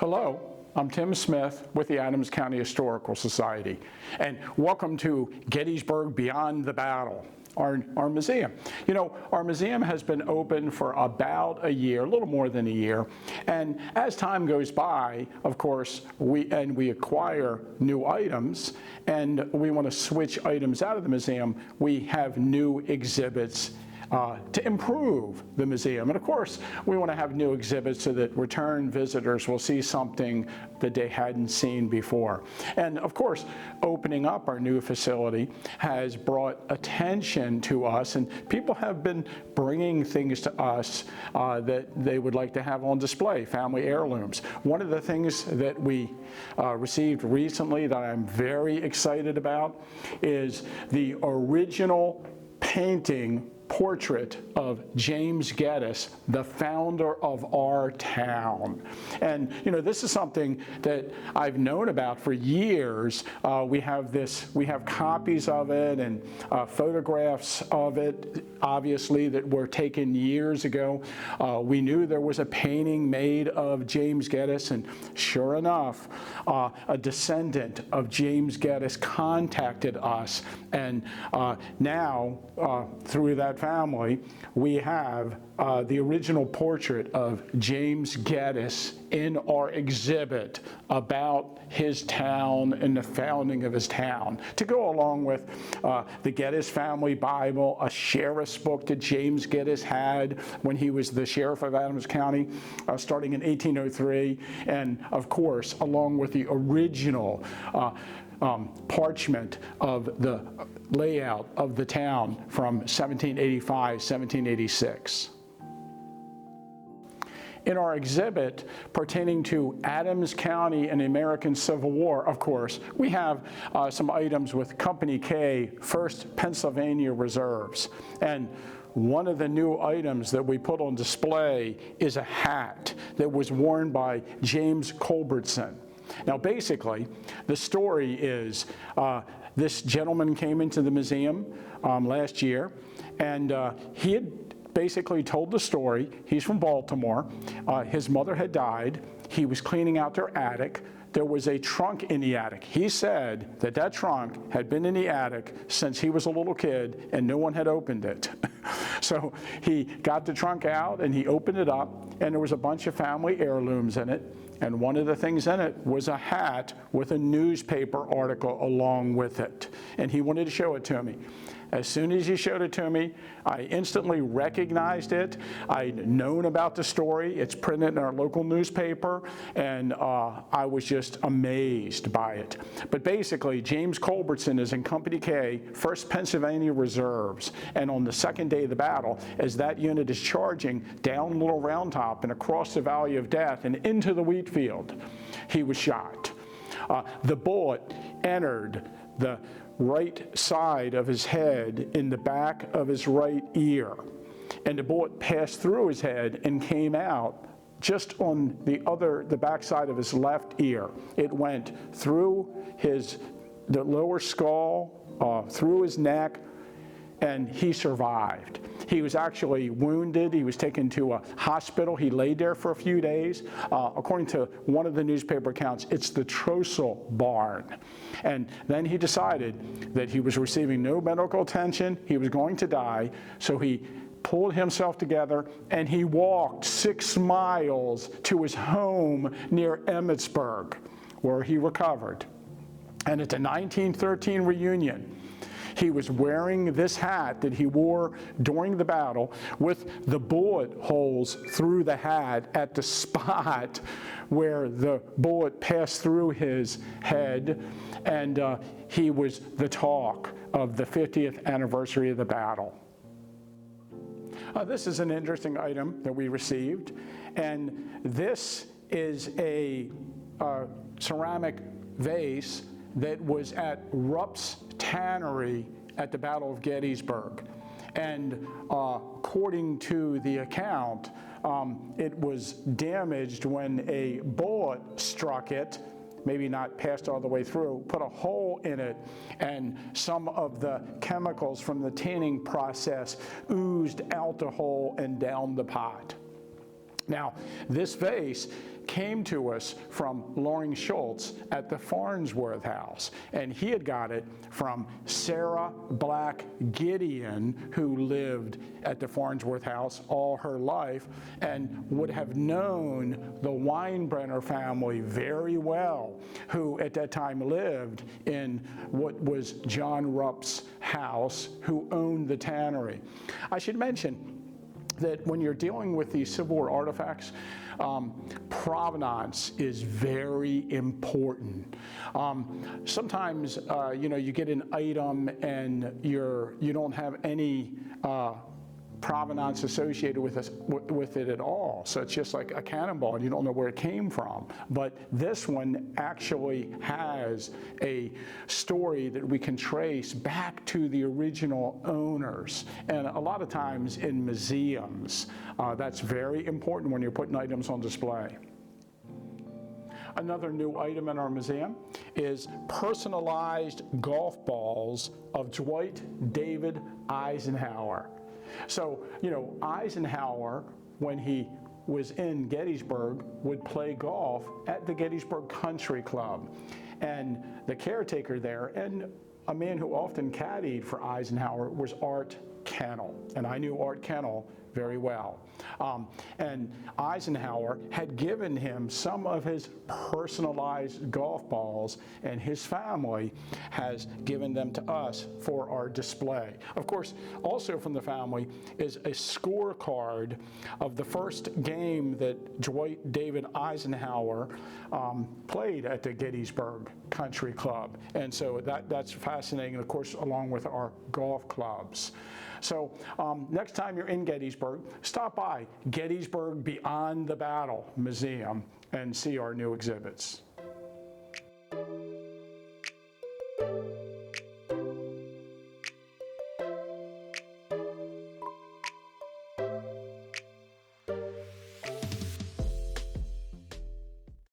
Hello, I'm Tim Smith with the Adams County Historical Society, and welcome to Gettysburg Beyond the Battle, our museum. You know, our museum has been open for about a year, a little more than a year, and as time goes by, of course, we acquire new items, and we want to switch items out of the museum. We have new exhibits to improve the museum. And of course, we want to have new exhibits so that return visitors will see something that they hadn't seen before. And of course, opening up our new facility has brought attention to us, and people have been bringing things to us that they would like to have on display, family heirlooms. One of the things that we received recently that I'm very excited about is the original painting portrait of James Gettys, the founder of our town. And you know, this is something that I've known about for years. We have copies of it and photographs of it, obviously, that were taken years ago. We knew there was a painting made of James Gettys, and sure enough, a descendant of James Gettys contacted us, and now through that family, we have the original portrait of James Gettys in our exhibit about his town and the founding of his town, to go along with the Gettys family Bible, a sheriff's book that James Gettys had when he was the sheriff of Adams County, starting in 1803, and of course, along with the original parchment of the layout of the town from 1785, 1786. In our exhibit pertaining to Adams County and the American Civil War, of course, we have some items with Company K, 1st Pennsylvania Reserves. And one of the new items that we put on display is a hat that was worn by James Culbertson. Now, basically, the story is this gentleman came into the museum last year, and he had basically told the story. He's from Baltimore. His mother had died. He was cleaning out their attic. There was a trunk in the attic. He said that that trunk had been in the attic since he was a little kid and no one had opened it. So he got the trunk out and he opened it up, and there was a bunch of family heirlooms in it. And one of the things in it was a hat with a newspaper article along with it. And he wanted to show it to me. As soon as he showed it to me, I instantly recognized it. I'd known about the story. It's printed in our local newspaper, and I was just amazed by it. But basically, James Culbertson is in Company K, 1st Pennsylvania Reserves, and on the second day of the battle, as that unit is charging down Little Round Top and across the Valley of Death and into the wheat field, he was shot. The bullet entered the right side of his head in the back of his right ear, and the bullet passed through his head and came out just on the back side of his left ear. It went through the lower skull, through his neck, and he survived. He was actually wounded. He was taken to a hospital. He laid there for a few days. According to one of the newspaper accounts, it's the Trossel barn. And then he decided that he was receiving no medical attention. He was going to die. So he pulled himself together and he walked 6 miles to his home near Emmitsburg, where he recovered. And at the 1913 reunion, he was wearing this hat that he wore during the battle with the bullet holes through the hat at the spot where the bullet passed through his head, and he was the talk of the 50th anniversary of the battle. This is an interesting item that we received, and this is a ceramic vase that was at Rupp's Tannery at the Battle of Gettysburg. And according to the account, it was damaged when a bullet struck it, maybe not passed all the way through, put a hole in it, and some of the chemicals from the tinning process oozed out the hole and down the pot. Now, this vase came to us from Loring Schultz at the Farnsworth House, and he had got it from Sarah Black Gideon, who lived at the Farnsworth House all her life and would have known the Weinbrenner family very well, who at that time lived in what was John Rupp's house, who owned the tannery. I should mention that when you're dealing with these Civil War artifacts, provenance is very important. Sometimes, you get an item and you don't have any provenance associated with it at all. So it's just like a cannonball and you don't know where it came from. But this one actually has a story that we can trace back to the original owners. And a lot of times in museums, that's very important when you're putting items on display. Another new item in our museum is personalized golf balls of Dwight David Eisenhower. So, Eisenhower, when he was in Gettysburg, would play golf at the Gettysburg Country Club. And the caretaker there, and a man who often caddied for Eisenhower, was Art Kennel. And I knew Art Kennel very well. And Eisenhower had given him some of his personalized golf balls, and his family has given them to us for our display. Of course, also from the family is a scorecard of the first game that Dwight David Eisenhower played at the Gettysburg Country Club. And so that's fascinating, of course, along with our golf clubs. So next time you're in Gettysburg, stop by Gettysburg Beyond the Battle Museum and see our new exhibits.